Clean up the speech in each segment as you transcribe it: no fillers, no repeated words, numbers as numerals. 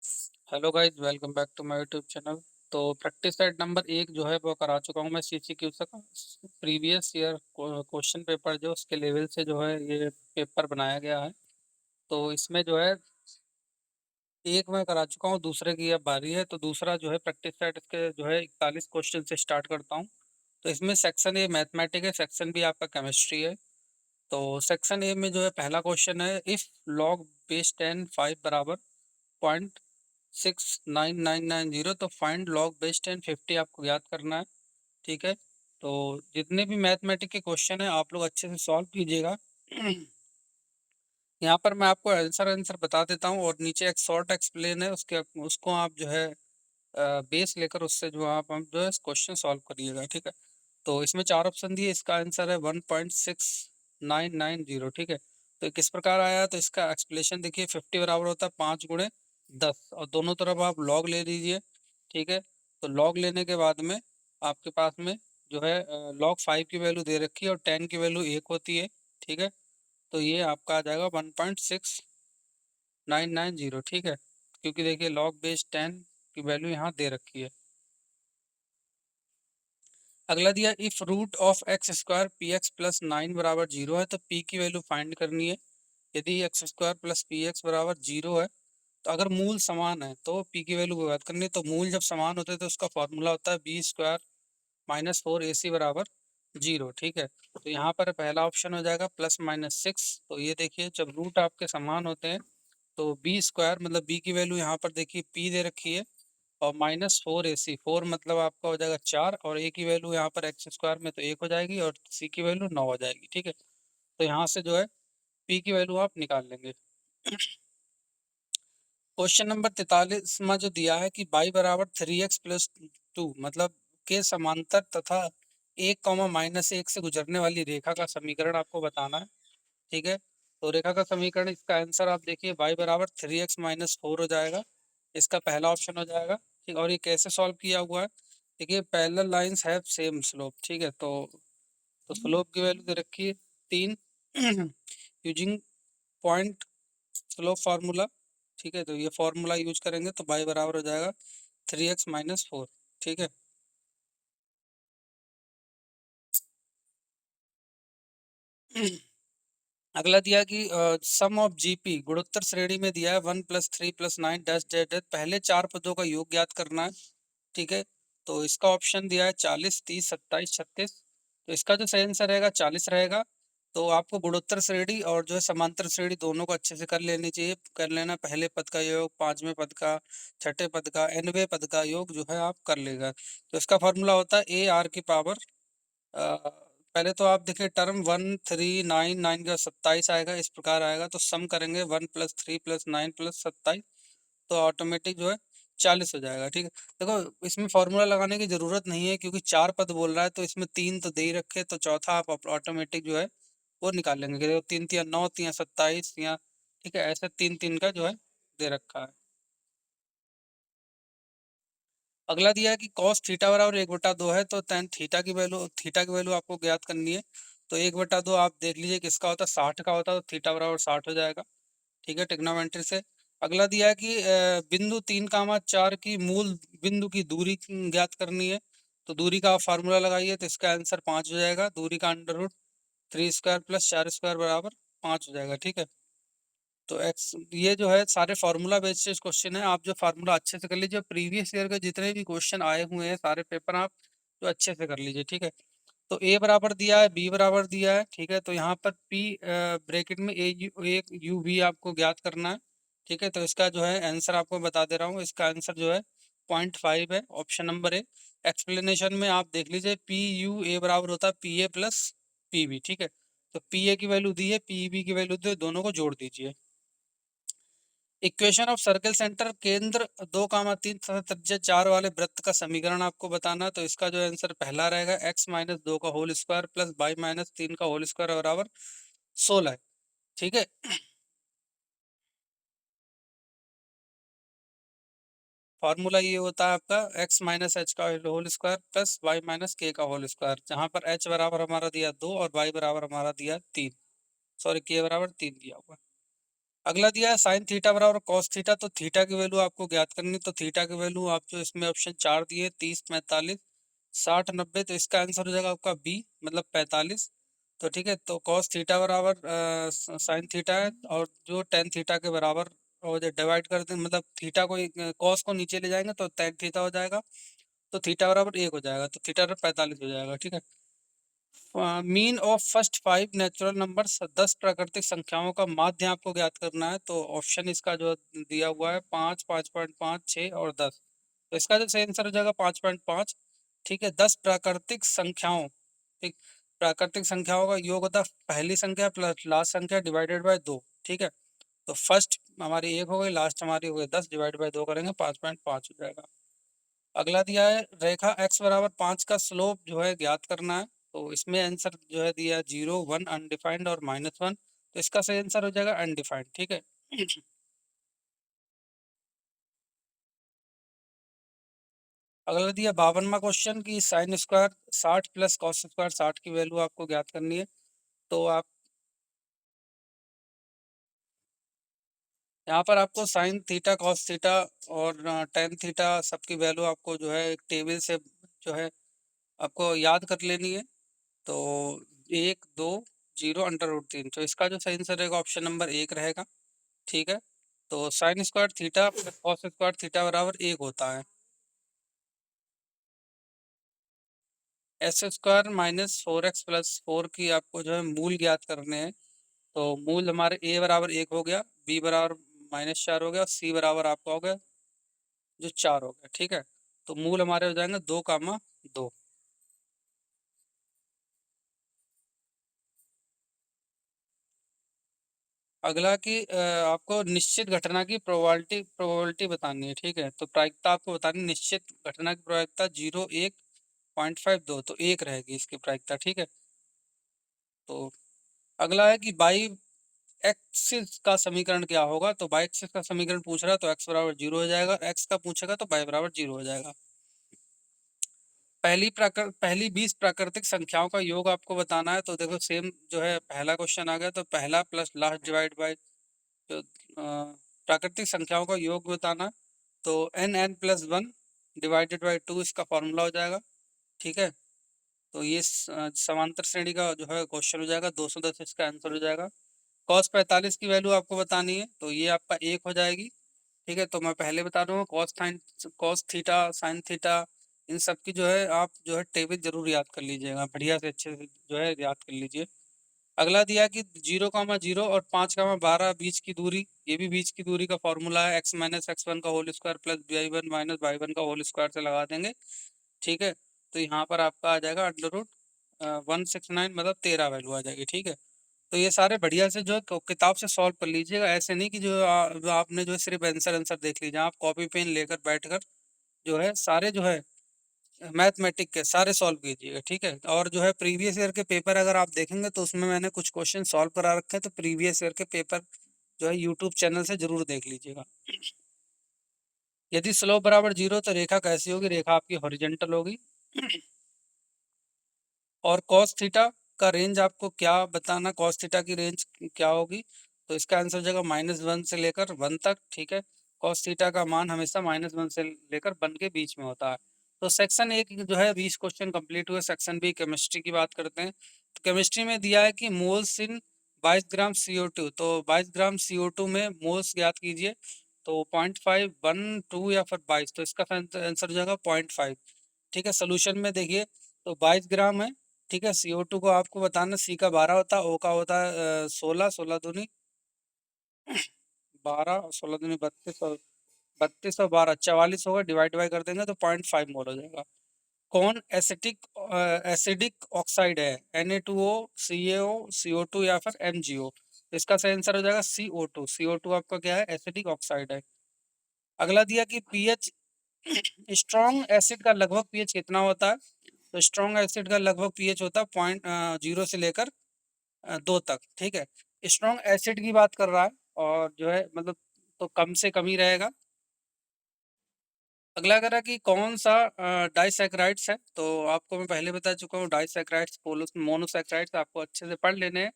Hello guys, welcome back to my YouTube channel. तो practice set number 1 जो है वो करा चुका हूँ मैं सीसीक्यू से। प्रीवियस ईयर क्वेश्चन पेपर जो उसके लेवल से जो है ये पेपर बनाया गया है। तो इसमें जो है एक मैं करा चुका हूँ, दूसरे की अब बारी है। तो दूसरा जो है प्रैक्टिस सेट इसके जो है 41 क्वेश्चन से स्टार्ट करता हूँ। तो इसमें सेक्शन ए मैथमेटिक्स है, सेक्शन बी आपका केमिस्ट्री है। तो सेक्शन ए में जो है पहला क्वेश्चन है, इफ लॉग बेस 10 5 बराबर 0.69990, तो फाइंड लॉग बेस 10 50 आपको याद करना है। ठीक है। तो जितने भी मैथमेटिक के क्वेश्चन है आप लोग अच्छे से सॉल्व कीजिएगा। यहाँ पर मैं आपको आंसर बता देता हूँ और नीचे एक शॉर्ट एक्सप्लेन है, उसके उसको आप जो है बेस लेकर उससे जो आप जो है क्वेश्चन सॉल्व करिएगा। ठीक है। तो इसमें चार ऑप्शन दिए, इसका आंसर है 1.6990। ठीक है। तो किस प्रकार आया, तो इसका एक्सप्लेनेशन देखिए। 50 बराबर होता है 5 × 10 और दोनों तरफ आप लॉग ले लीजिए। ठीक है। तो लॉग लेने के बाद में आपके पास में जो है लॉग 5 की वैल्यू दे रखी है और 10 की वैल्यू 1 होती है। ठीक है। तो ये आपका आ जाएगा 1.6990। ठीक है। क्योंकि देखिए लॉग बेस 10 की वैल्यू यहाँ दे रखी है। अगला दिया, if root of X square P X plus 9 बराबर 0 है, तो पी की वैल्यू फाइंड करनी है। यदि x square plus P x बराबर 0 है, तो अगर मूल समान है तो पी की वैल्यू बात करनी है। तो मूल जब समान होते हैं तो उसका फॉर्मूला होता है बी स्क्वायर माइनस 4 AC बराबर 0। ठीक है। तो यहाँ पर पहला ऑप्शन हो जाएगा +-6। तो ये देखिए जब रूट आपके समान होते हैं तो बी स्क्वायर मतलब बी की वैल्यू यहाँ पर देखिए पी दे रखी है और -4 AC, 4 मतलब आपका हो जाएगा 4 और ए की वैल्यू यहाँ पर एक्स स्क्वायर में तो 1 हो जाएगी और सी की वैल्यू 9 हो जाएगी। ठीक है। तो यहाँ से जो है पी की वैल्यू आप निकाल लेंगे। क्वेश्चन नंबर 43 में जो दिया है कि y बराबर 3x + 2 मतलब के समांतर तथा 1, -1 से गुजरने वाली रेखा का समीकरण आपको बताना है। ठीक है। तो रेखा का समीकरण, इसका आंसर आप देखिए y बराबर 3x - 4 हो जाएगा। इसका पहला ऑप्शन हो जाएगा। ठीक। और ये कैसे सॉल्व किया हुआ है, देखिए parallel lines have same slope. ठीक है। तो स्लोप की वैल्यू दे रखी है 3 यूजिंग पॉइंट स्लोप फार्मूला। ठीक है। तो ये फार्मूला यूज करेंगे तो y बराबर हो जाएगा 3x - 4। ठीक है। अगला दिया कि सम ऑफ जीपी गुणोत्तर श्रेणी में दिया है 1 + 3 + 9 डैश डैश डैश, पहले चार पदों का योग ज्ञात करना है। ठीक है। तो इसका ऑप्शन दिया है 40 30 27 36। तो इसका जो सही आंसर रहेगा 40 रहेगा। तो आपको गुणोत्तर श्रेणी और जो है समांतर श्रेणी दोनों को अच्छे से कर लेनी चाहिए। कर लेना, पहले पद का योग, पांचवें पद का, छठे पद का, nवें पद का योग जो है आप कर लेगा। तो इसका फॉर्मूला होता है AR की पावर पहले तो आप देखिए टर्म 1399 का 27 आएगा, इस प्रकार आएगा। तो सम करेंगे 1 + 3 + 9 + 27, तो ऑटोमेटिक जो है 40 हो जाएगा। ठीक है। देखो इसमें फॉर्मूला लगाने की जरूरत नहीं है क्योंकि चार पद बोल रहा है तो इसमें तीन तो दे ही रखे, तो चौथा आप ऑटोमेटिक जो है वो निकाल लेंगे कि देखो 3 × 3 = 9, 3 × 27 या, ठीक है, ऐसे तीन तीन का जो है दे रखा है। अगला दिया है कि cos थीटा बराबर 1/2 है, तो tan थीटा की वैल्यू आपको ज्ञात करनी है। तो 1/2 आप देख लीजिए किसका होता है, 60 का होता है, तो थीटा बराबर 60 हो जाएगा। ठीक है, ट्रिग्नोमेट्री से। अगला दिया है कि बिंदु 3, 4 की मूल बिंदु की दूरी ज्ञात करनी है। तो दूरी का आप फार्मूला लगाइए तो इसका आंसर 5 हो जाएगा। दूरी का √3² + 4² बराबर 5 हो जाएगा। ठीक है। तो एक्स ये जो है सारे फार्मूला बेस्ड क्वेश्चन है, आप जो फार्मूला अच्छे से कर लीजिए। प्रीवियस ईयर के जितने भी क्वेश्चन आए हुए हैं सारे पेपर आप जो अच्छे से कर लीजिए। ठीक है। तो ए बराबर दिया है, बी बराबर दिया है। ठीक है। तो यहाँ पर पी ब्रैकेट में एक यू वी आपको ज्ञात करना है। ठीक है। तो इसका जो है आंसर आपको बता दे रहा हूँ, इसका आंसर जो है 0.5 है, ऑप्शन नंबर ए। एक्सप्लेनेशन में आप देख लीजिए PU बराबर होता है PA + PB। ठीक है। तो PA की वैल्यू दी है, PB की वैल्यू दी है, दोनों को जोड़ दीजिए। इक्वेशन ऑफ सर्कल सेंटर केंद्र 2, 3 तथा त्रिज्या 4 वाले वृत्त का समीकरण आपको बताना है। तो इसका जो आंसर पहला रहेगा x - 2 का होल स्क्वायर प्लस y - 3 का होल स्क्वायर बराबर 16 है। ठीक है। फॉर्मूला ये होता है आपका x - h का whole square plus y - k का होल स्क्वायर, जहाँ पर h बराबर हमारा दिया 2 और y बराबर हमारा दिया 3, सॉरी k बराबर 3 दिया हुआ है। अगला दिया है साइन थीटा बराबर कॉस थीटा, तो थीटा की वैल्यू आपको ज्ञात करनी, तो थीटा की वैल्यू आप जो इसमें ऑप्शन 4 दिए 30, 45, 60, 90, तो इसका आंसर हो जाएगा आपका बी मतलब 45। तो ठीक है, तो कॉस थीटा बराबर साइन थीटा है, और जो टेन थीटा के बराबर, और जो डिवाइड कर दें मतलब थीटा को कॉस को नीचे ले जाएंगे तो टेन थीटा हो जाएगा, तो थीटा बराबर 1 हो जाएगा, तो थीटा बराबर 45 हो जाएगा। ठीक है, mean of first 5 natural numbers, 10 प्राकृतिक संख्याओं का माध्य आपको ज्ञात करना है, तो ऑप्शन इसका जो दिया हुआ है 5, 5.5, 6 और 10, तो इसका जो सही आंसर हो जाएगा 5.5। ठीक है, 10 प्राकृतिक संख्याओं, ठीक, प्राकृतिक संख्याओं का योग होता है पहली संख्या प्लस लास्ट संख्या डिवाइडेड बाय 2। ठीक है, तो फर्स्ट हमारी 1 हो गई, लास्ट हमारी हो गई 10, डिवाइड बाय 2 करेंगे 5.5 हो जाएगा। अगला दिया है रेखा x बराबर 5 का स्लोप जो है ज्ञात करना है, तो इसमें आंसर जो है दिया 0, 1 अनडिफाइंड और -1, तो इसका सही आंसर हो जाएगा अनडिफाइंड। ठीक है, अगला दिया 52वां क्वेश्चन की sine square 60 plus cos square 60 की वैल्यू आपको ज्ञात करनी है, तो आप यहाँ पर आपको साइन थीटा कॉस थीटा और टेन थीटा सबकी वैल्यू आपको जो है एक टेबल से जो है आपको याद कर लेनी है, तो 1, 2, 0 अंडर रूट 3, तो इसका जो सही आंसर रहेगा ऑप्शन नंबर 1 रहेगा। ठीक है, तो sine square theta plus cos square theta बराबर 1 होता है। S square minus 4x plus 4 की आपको जो है मूल ज्ञात करने हैं, तो मूल हमारे ए बराबर 1 हो गया, बी बराबर -4 हो गया, सी बराबर आपका हो गया जो 4 हो गया। ठीक है, तो मूल हमारे हो जाएंगे 2, 2। अगला कि आपको निश्चित घटना की प्रोबेबिलिटी प्रोबेबिलिटी बतानी है। ठीक है, तो प्रायिकता आपको बतानी है, निश्चित घटना की प्रायिकता 0, 1, 0.52, तो 1 रहेगी इसकी प्रायिकता। ठीक है, तो अगला है कि बाई एक्सिस का समीकरण क्या होगा, तो बाई एक्सिस का समीकरण पूछ रहा है, तो एक्स बराबर 0 हो जाएगा, एक्स का पूछेगा तो बाई बराबर 0 हो जाएगा। पहली 20 प्राकृतिक संख्याओं का योग आपको बताना है, तो देखो सेम जो है पहला क्वेश्चन आ गया, तो पहला प्लस लास्ट डिवाइड बाई जो प्राकृतिक संख्याओं का योग बताना है, तो n+1 डिवाइडेड बाई 2 इसका फॉर्मूला हो जाएगा। ठीक है, तो ये समांतर श्रेणी का जो है क्वेश्चन हो जाएगा, 210 इसका आंसर हो जाएगा। कॉस 45 की वैल्यू आपको बतानी है, तो ये आपका 1 हो जाएगी। ठीक है, तो मैं पहले बता दूंगा cos theta sine theta in सब की जो है आप जो है टेबल जरूर याद कर लीजिएगा, बढ़िया से अच्छे से जो है याद कर लीजिए। अगला दिया कि 0, 0 और 5, 12 बीच की दूरी, ये भी बीच की दूरी का फॉर्मूला है, x माइनस x1 का whole square plus y1 minus y1 का होल स्क्वायर से लगा देंगे। ठीक है, तो यहाँ पर आपका आ जाएगा अंडर रूट 169 मतलब 13 वैल्यू आ जाएगी। ठीक है, तो ये सारे बढ़िया से जो है किताब से सॉल्व कर लीजिएगा, ऐसे नहीं कि जो आपने जो है सिर्फ आंसर आंसर देख लीजिए, आप कॉपी पेन लेकर बैठकर जो है सारे जो है मैथमेटिक के सारे सॉल्व कीजिएगा। ठीक है, और जो है प्रीवियस ईयर के पेपर अगर आप देखेंगे तो उसमें मैंने कुछ क्वेश्चन सॉल्व करा रखे हैं, तो प्रीवियस ईयर के पेपर जो है यूट्यूब चैनल से जरूर देख लीजिएगा। यदि स्लोप बराबर 0 तो रेखा कैसी होगी, रेखा आपकी हॉरिजेंटल होगी। और कॉस थीटा का रेंज आपको क्या बताना, कॉस थीटा की रेंज क्या होगी, तो इसका आंसर हो जाएगा -1 से लेकर 1 तक। ठीक है, कॉस थीटा का मान हमेशा -1 से लेकर 1 के बीच में होता है। तो सेक्शन 1 जो है 20 क्वेश्चन कंप्लीट हुए। सेक्शन बी केमिस्ट्री की बात करते हैं, तो केमिस्ट्री में दिया है कि मोल्स इन 22 ग्राम CO2, तो 22 ग्राम CO2 में मोल्स ज्ञात कीजिए, तो 0.5, 1, 2 या फिर 22, तो इसका आंसर हो जाएगा 0.5। ठीक है, सोल्यूशन में देखिए, तो 22 ग्राम है। ठीक है, CO2 को आपको बताना, सी का 12 होता है, ओ का होता है 16, 16 दूनी 12, 16 दूनी 32, और 32 और 12 44 होगा, डिवाइड बाई कर देंगे तो 0.5 मोल हो जाएगा। कौन एसिडिक ऑक्साइड है, Na2O, CaO, CO2 या फिर MgO, तो इसका सही आंसर हो जाएगा CO2। CO2 आपका क्या है, एसिडिक ऑक्साइड है। अगला दिया कि पीएच स्ट्रॉन्ग एसिड का लगभग पीएच कितना होता है, तो स्ट्रॉन्ग एसिड का लगभग पीएच होता है 0.0 से लेकर 2 तक। ठीक है, स्ट्रॉन्ग एसिड की बात कर रहा है, और जो है मतलब तो कम से कम ही रहेगा। अगला कह रहा है कि कौन सा डाइसैकराइड्स है, तो आपको मैं पहले बता चुका हूँ डाइसैकराइड्स मोनोसैकराइड्स आपको अच्छे से पढ़ लेने हैं।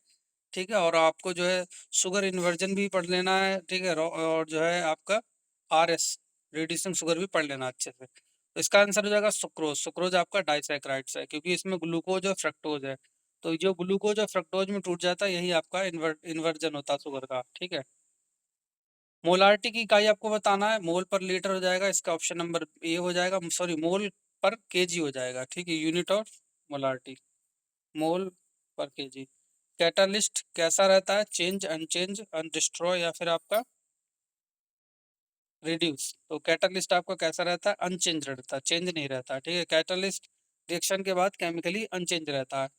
ठीक है, और आपको जो है शुगर इन्वर्जन भी पढ़ लेना है, ठीक है, और जो है आपका RS रिड्यूसिंग शुगर भी पढ़ लेना अच्छे से। तो इसका आंसर हो जाएगा सुक्रोज। सुक्रोज आपका डाइसैकराइड्स है, क्योंकि इसमें ग्लूकोज और फ्रक्टोज है। तो जो ग्लूकोज और फ्रक्टोज में टूट जाता है, यही आपका इन्वर्जन होता है शुगर का। ठीक है, मोलारिटी की इकाई आपको बताना है, मोल पर लीटर हो जाएगा, इसका ऑप्शन नंबर ए हो जाएगा, सॉरी मोल पर केजी हो जाएगा। ठीक है, यूनिट ऑफ मोलारिटी, मोल पर केजी। कैटालिस्ट कैसा रहता है, चेंज, अनचेंज, अनडिस्ट्रॉय या फिर आपका रिड्यूस। तो कैटालिस्ट आपका कैसा रहता है, अनचेंज रहता है, चेंज नहीं रहता। ठीक है, कैटालिस्ट रिएक्शन के बाद केमिकली अनचेंज रहता है।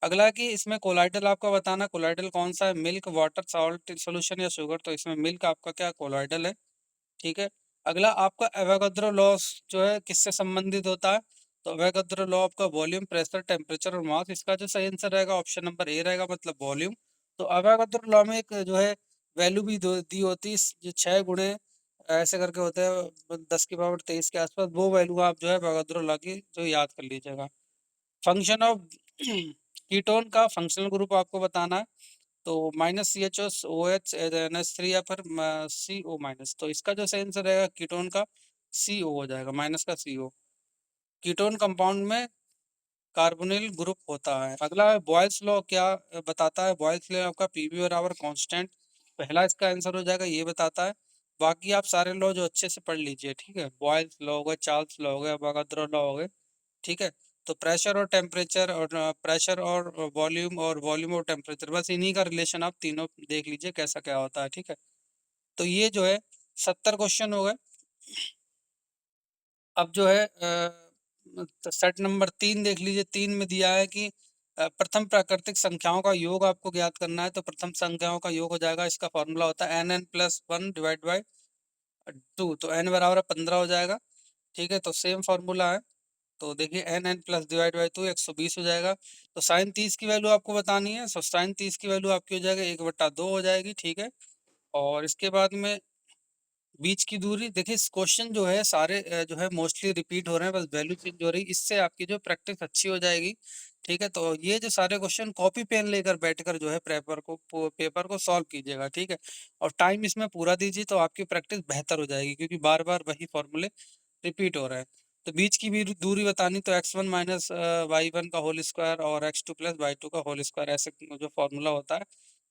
अगला कि इसमें कोलाइडल आपका बताना, कोलाइडल कौन सा है, मिल्क, वाटर, सॉल्ट सॉल्यूशन या शुगर। तो इसमें मिल्क आपका क्या कोलाइडल है। ठीक है, अगला आपका एवोगाद्रो लॉस जो है किससे संबंधित होता है। तो एवोगाद्रो लॉ आपका वॉल्यूम, प्रेशर, टेम्परेचर और मास। इसका जो सही आंसर रहेगा ऑप्शन नंबर ए रहेगा, मतलब वॉल्यूम। तो एवोगाद्रो लॉ में एक जो है वैल्यू भी दी होती है, जो 6 गुणे ऐसे करके होते हैं 10 की पावर 23 के आसपास। वो वैल्यू आप जो है एवोगाद्रो लॉ की जो याद कर लीजिएगा। फंक्शन ऑफ कीटोन का फंक्शनल ग्रुप आपको बताना है। तो -CHOOH NH3 या फिर CO-। तो इसका जो सही आंसर रहेगा कीटोन का CO हो जाएगा, माइनस का CO। कीटोन कंपाउंड में कार्बोनिल ग्रुप होता है। अगला है बॉयल्स लॉ, क्या बताता है बॉयल्स लॉ आपका PV बराबर कांस्टेंट। पहला इसका आंसर हो जाएगा, ये बताता है। बाकी आप सारे लॉ जो अच्छे से पढ़ लीजिए। ठीक है, बॉयल्स लॉ हो गए, चार्ल्स लॉ हो गए, अवोगाद्रो लॉ हो गए। ठीक है, तो प्रेशर और टेम्परेचर और प्रेशर और वॉल्यूम और टेम्परेचर, बस इन्हीं का रिलेशन आप तीनों देख लीजिए कैसा क्या होता है। ठीक है, तो ये जो है 70 क्वेश्चन हो गए। अब जो है तो सेट नंबर 3 देख लीजिए। 3 में दिया है कि प्रथम प्राकृतिक संख्याओं का योग आपको ज्ञात करना है। तो प्रथम संख्याओं का योग हो जाएगा, इसका फॉर्मूला होता है NN+1 डिवाइड बाई 2। तो n बराबर 15 हो जाएगा। ठीक है, तो सेम फॉर्मूला है। तो देखिए NN प्लस डिवाइड बाई 2 120 हो जाएगा। तो साइन 30 की वैल्यू आपको बतानी है। सो साइन 30 की वैल्यू आपकी हो जाएगा 1/2 हो जाएगी। ठीक है, और इसके बाद में बीच की दूरी, देखिए इस क्वेश्चन जो है सारे जो है मोस्टली रिपीट हो रहे हैं, बस वैल्यू चेंज हो रही है। इससे आपकी जो प्रैक्टिस अच्छी हो जाएगी। ठीक है, तो ये जो सारे क्वेश्चन कॉपी पेन लेकर बैठकर जो है पेपर को सॉल्व कीजिएगा। ठीक है, और टाइम इसमें पूरा दीजिए, तो आपकी प्रैक्टिस बेहतर हो जाएगी, क्योंकि बार बार वही फॉर्मूले रिपीट हो रहे हैं। तो बीच की भी दूरी बतानी, तो x1 माइनस y1 का होल स्क्वायर और x2 प्लस y2 का होल स्क्वायर, ऐसे जो फॉर्मूला होता है।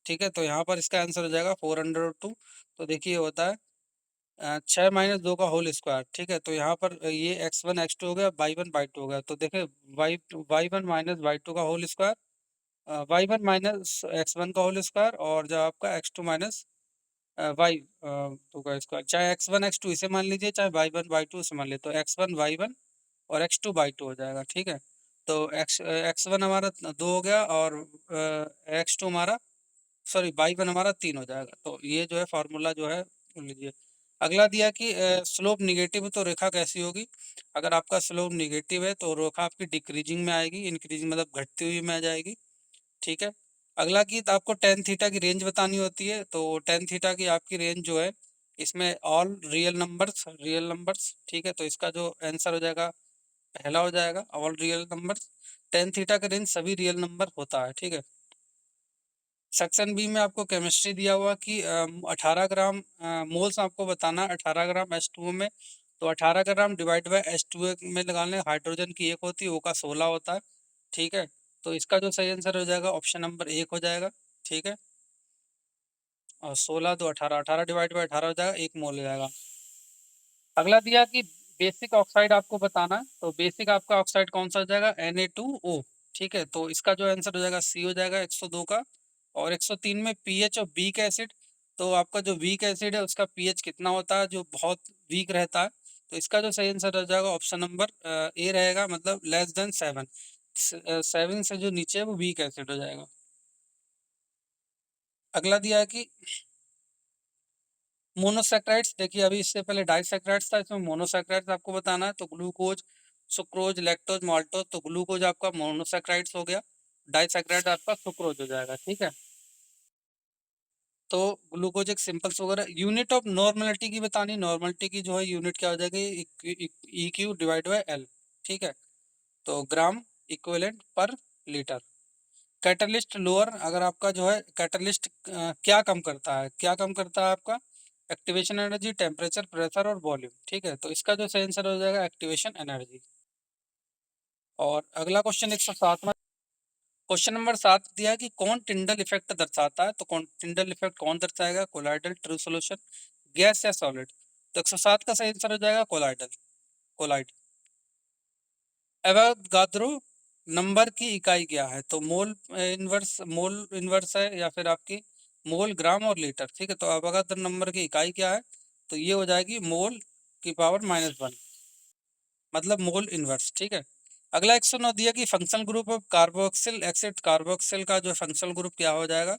ठीक है, तो यहाँ पर इसका आंसर हो जाएगा 402। तो देखिए होता है 6 - 2 का होल स्क्वायर। ठीक है, तो यहाँ पर ये x1 x2 हो गया, y1 y2 हो गया। तो देखिए y1 माइनस y2 का whole square, y1 minus x1 का होल स्क्वायर, और जो आपका x2 माइनस वाई टू का स्क्वायर। चाहे x1 x2 इसे मान लीजिए, चाहे y1 y2 इसे मान लीजिए, तो x1 y1 और x2 y2 हो जाएगा। ठीक है, तो x1 हमारा 2 हो गया, और x2 हमारा, सॉरी y1 हमारा 3 हो जाएगा। तो ये जो है फार्मूला जो है सुन लीजिए। अगला दिया कि स्लोप निगेटिव है तो रेखा कैसी होगी। अगर आपका स्लोप निगेटिव है तो रेखा आपकी डिक्रीजिंग में आएगी, इंक्रीजिंग मतलब घटती हुई में आ जाएगी। ठीक है, अगला की तो आपको टेन थीटा की रेंज बतानी होती है। तो टेन थीटा की आपकी रेंज जो है, इसमें ऑल रियल नंबर्स। ठीक है, तो इसका जो आंसर हो जाएगा पहला हो जाएगा all real numbers. Ten theta का रेंज सभी रियल नंबर होता है। ठीक है, सेक्शन बी में आपको केमिस्ट्री दिया हुआ कि 18 ग्राम मोल्स आपको बताना है 18 ग्राम H2O में। तो 18 ग्राम डिवाइड बाई H2O में लगाने, हाइड्रोजन की एक होती है, O का 16 होता है। ठीक है, तो इसका जो सही आंसर हो जाएगा ऑप्शन नंबर 1 हो जाएगा। ठीक है, और 16 तो 18, 18 डिवाइड बाई 18 हो जाएगा, 1 मोल हो जाएगा। अगला दिया कि बेसिक ऑक्साइड आपको बताना है। तो बेसिक आपका ऑक्साइड कौन सा हो जाएगा, Na2O। ठीक है, तो इसका जो आंसर हो जाएगा सी हो जाएगा 102 का। और 103 में पीएच और वीक एसिड। तो आपका जो वीक एसिड है उसका पीएच कितना होता है, जो बहुत वीक रहता है। तो इसका जो सही आंसर हो जाएगा ऑप्शन नंबर ए रहेगा, मतलब <7। 7 से जो नीचे है वो वीक एसिड हो जाएगा। अगला दिया है कि मोनोसैक्राइड्स, देखिए अभी इससे पहले डाइसैक्राइड्स था, इसमें मोनोसैक्राइड्स आपको बताना है। तो ग्लूकोज, सुक्रोज, लैक्टोज, माल्टोज। तो ग्लूकोज आपका मोनोसैक्राइड्स हो गया, डाइसैक्राइड आपका सुक्रोज हो जाएगा। ठीक है, तो ग्लूकोज एक सिंपल शुगर है। यूनिट ऑफ नॉर्मलिटी की बतानी, नॉर्मलिटी की जो है यूनिट क्या हो जाएगी, EQ डिवाइड बाई L। ठीक है, तो ग्राम इक्विवेलेंट पर लीटर। कैटलिस्ट लोअर, अगर आपका जो है कैटलिस्ट क्या कम करता है, क्या कम करता है आपका? एक्टिवेशन एनर्जी, टेम्परेचर, प्रेशर और वॉल्यूम। ठीक है, तो इसका जो सही आंसर हो जाएगा एक्टिवेशन एनर्जी। और अगला क्वेश्चन 107। क्वेश्चन नंबर 7 दिया है कि कौन टिंडल इफेक्ट दर्शाता है, तो कौन टिंडल इफेक्ट कौन दर्शाएगा? कोलाइडल, ट्रू सॉल्यूशन, गैस या सॉलिड? तो 107 का सही आंसर हो जाएगा कोलाइडल, कोलाइड। एवोगाद्रो नंबर की इकाई क्या है? तो मोल इनवर्स है या फिर आपकी मोल, ग्राम और लीटर। ठीक है, तो एवोगाद्रो नंबर की इकाई क्या है? तो ये हो जाएगी मोल की पावर -1, मतलब मोल इनवर्स। ठीक है, अगला 109 दिया कि functional group of carboxyl acid, carboxyl का जो फंक्शनल ग्रुप क्या हो जाएगा?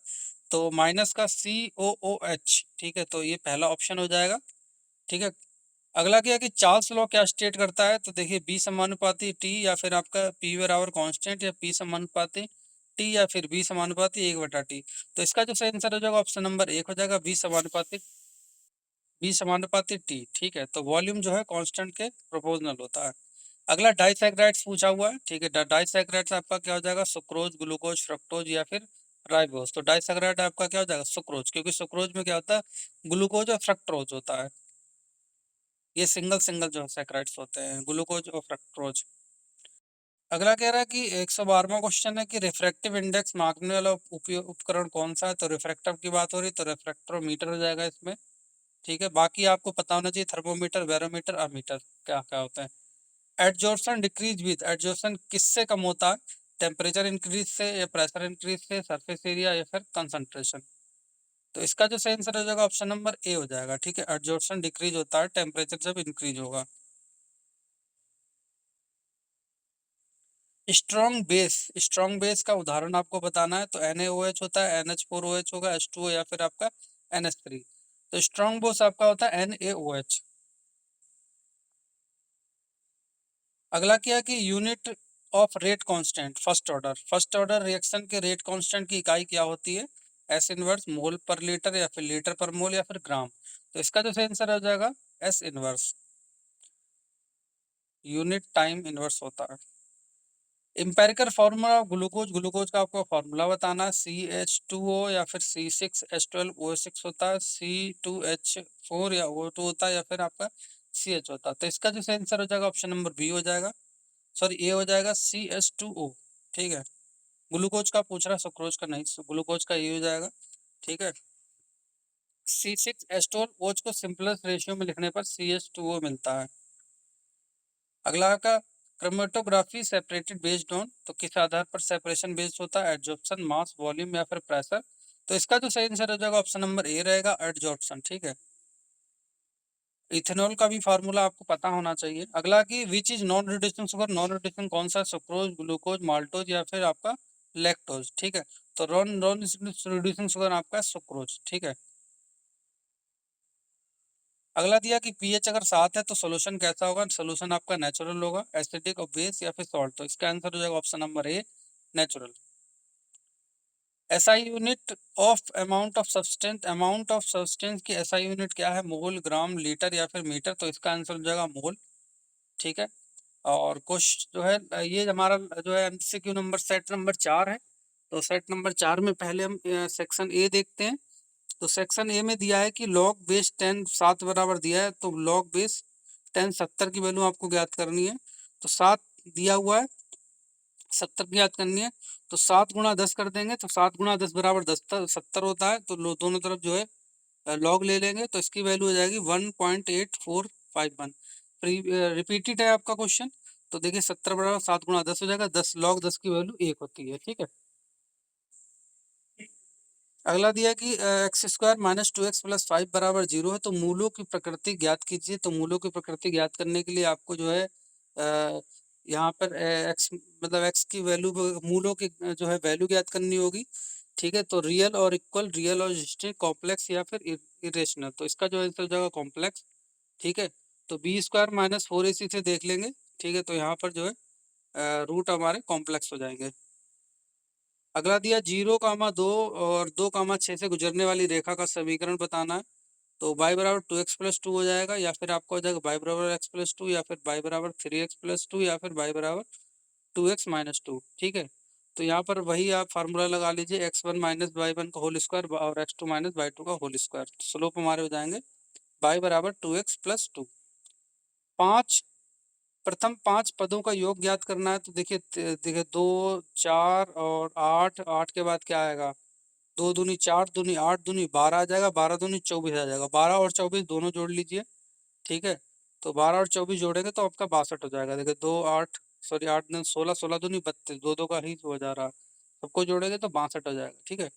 तो माइनस का COOH। ठीक है, तो ये पहला ऑप्शन हो जाएगा। ठीक है, अगला क्या है कि चार्ल्स लॉ क्या स्टेट करता है? तो देखिए बी समानुपाती टी, या फिर आपका पी बराबर कांस्टेंट, या पी समानुपाती टी, या फिर बी समानुपाती 1/T। तो इसका जो सही आंसर हो जाएगा ऑप्शन नंबर 1 हो जाएगा, बी समानुपाती टी। ठीक है, तो वॉल्यूम जो है कांस्टेंट के प्रोपोर्शनल होता है। अगला डाइसैकेराइड्स पूछा हुआ है। ठीक है, डाइसैकेराइड्स आपका क्या हो जाएगा? सुक्रोज, ग्लूकोज, फ्रक्टोज या फिर राइबोज। तो डाइसैकेराइड आपका क्या हो जाएगा? सुक्रोज, क्योंकि सुक्रोज में क्या होता है? ग्लूकोज और फ्रक्टोज होता है। ये सिंगल सिंगल जो सैकराइड्स होते हैं, ग्लूकोज और फ्रक्टोज। अगला कह रहा है कि 112वां क्वेश्चन है कि रिफ्रैक्टिव इंडेक्स मापने वाला उपकरण कौन सा है? तो रिफ्रैक्टिव की बात हो रही, तो रिफ्रैक्टरोमीटर हो जाएगा इसमें। ठीक है, बाकी आपको पता होना चाहिए थर्मोमीटर, बैरोमीटर, अमीटर क्या क्या होते हैं। एडजॉर्प्शन डिक्रीज विद, एडजॉर्प्शन किससे कम होता है? टेम्परेचर इंक्रीज से, या प्रेशर इंक्रीज से, सरफेस एरिया, या फिर कंसंट्रेशन। तो इसका जो सही आंसर हो जाएगा ऑप्शन नंबर ए हो जाएगा। ठीक है, एडजॉर्प्शन डिक्रीज होता है टेम्परेचर जब इंक्रीज होगा। स्ट्रॉन्ग बेस का उदाहरण आपको बताना है, तो NaOH होता है, NH4OH होगा, H2O या फिर आपका NH3। तो स्ट्रॉन्ग बेस आपका होता है NaOH। अगला क्या है कि unit of rate constant, first order reaction के रेट कांस्टेंट की इकाई क्या होती है? एस इनवर्स, मोल पर लीटर, या फिर लीटर पर मोल, या फिर ग्राम। तो इसका जो सही आंसर हो जाएगा S inverse, unit time inverse होता है। Empirical formula of glucose, glucose का आपको फार्मूला बताना है। CH2O या फिर C6H12O6 होता है, C2H4 या O2 होता है, या फिर आपका CH होता है। तो इसका जो सही आंसर हो जाएगा ऑप्शन नंबर बी हो जाएगा, सॉरी ए हो जाएगा, CH2O। ठीक है, ग्लूकोज का पूछ रहा है, सुक्रोज का नहीं, ग्लूकोज का ये हो जाएगा। ठीक है, C6H12OH को सिंपलेस्ट रेशियो में लिखने पर CH2O मिलता है। अगला का क्रोमेटोग्राफी सेपरेटेड बेस्ड ऑन, तो किस आधार पर सेपरेशन बेस्ड होता है? एडजॉर्प्शन, मास, वॉल्यूम या फिर प्रेशर। तो इसका जो सही आंसर हो जाएगा ऑप्शन नंबर ए रहेगा, एडजॉर्प्शन। ठीक है, इथेनॉल का भी फार्मूला आपको पता होना चाहिए। अगला की which is non reducing sugar, non reducing कौन सा? सुक्रोज, ग्लूकोज, माल्टोज या फिर आपका लैक्टोज। ठीक है, तो नॉन नॉन रिड्यूसिंग शुगर आपका सुक्रोज। ठीक है, अगला दिया कि पीएच अगर 7 है तो सोल्यूशन कैसा होगा? सोल्यूशन आपका नेचुरल होगा, एसिडिक और बेस, या फिर सॉल्ट। तो इसका आंसर हो जाएगा option number A, natural. SI unit of amount of substance की एसआई यूनिट क्या है? मोल, ग्राम, लीटर या फिर मीटर। तो इसका आंसर हो जाएगा मोल। ठीक है, और क्वेश्चन जो है ये हमारा जो है एमसीक्यू नंबर सेट नंबर 4 है। तो सेट नंबर 4 में पहले हम सेक्शन ए देखते हैं। तो सेक्शन ए में दिया है कि लॉग बेस 10 7 बराबर दिया है, तो लॉग बेस 10 70 की वैल्यू आपको ज्ञात करनी है। तो 7 दिया हुआ है, 70 की ज्ञात करनी है। तो 7 गुणा 10 कर देंगे, तो 7 गुणा 10 बराबर 70 होता है। तो दोनों तरफ जो है लॉग ले लेंगे, तो इसकी वैल्यू हो जाएगी 1.8451। रिपीटेड है आपका क्वेश्चन। तो देखिए 70 बराबर 7 गुणा 10 हो जाएगा, 10 लॉग 10 की वैल्यू 1 होती है। ठीक है, अगला दिया कि x² - 2x + 5 बराबर 0 है, तो मूलों की प्रकृति ज्ञात कीजिए। तो मूलों की प्रकृति ज्ञात करने के लिए आपको जो है यहाँ पर x मतलब x की वैल्यू, मूलों की जो है वैल्यू ज्ञात करनी होगी। ठीक है, तो रियल और इक्वल, रियल और डिस्टिंक्ट, कॉम्प्लेक्स या फिर इरेशनल। तो इसका जो आंसर हो जाएगा कॉम्प्लेक्स। ठीक है, तो B² - 4AC से देख लेंगे। ठीक है, तो यहाँ पर जो है रूट हमारे कॉम्प्लेक्स हो जाएंगे। अगला दिया 0,2 और 2,6 से गुजरने वाली रेखा का समीकरण बताना है। तो y बराबर 2x+2 हो जाएगा, या फिर आपका हो जाएगा y बराबर x+2, या फिर y बराबर 3x+2, या फिर y बराबर 2x - 2। ठीक है, तो यहाँ पर वही आप फार्मूला लगा लीजिए, x1 माइनस वाई वन का होल स्क्वायर और x2 माइनस वाई टू का होल स्क्वायर। स्लोप हमारे हो जाएंगे y बराबर 2x प्लस 2। पाँच प्रथम 5 पदों का योग ज्ञात करना है। तो देखिए 2, 4 और 8, 8 के बाद क्या आएगा, 2 दूनी 4 दूनी 8 दूनी 12 आ जाएगा, 12 दूनी 24 आ जाएगा। 12 और 24 दोनों जोड़ लीजिए, ठीक है। तो 12 और 24 जोड़ेंगे तो आपका 62 हो जाएगा। देखिए 2 8 सॉरी 8 दिन 16, 16 दूनी 32, दो दो का ही हो जा रहा, सबको जोड़ेंगे तो 62 हो जाएगा, ठीक है।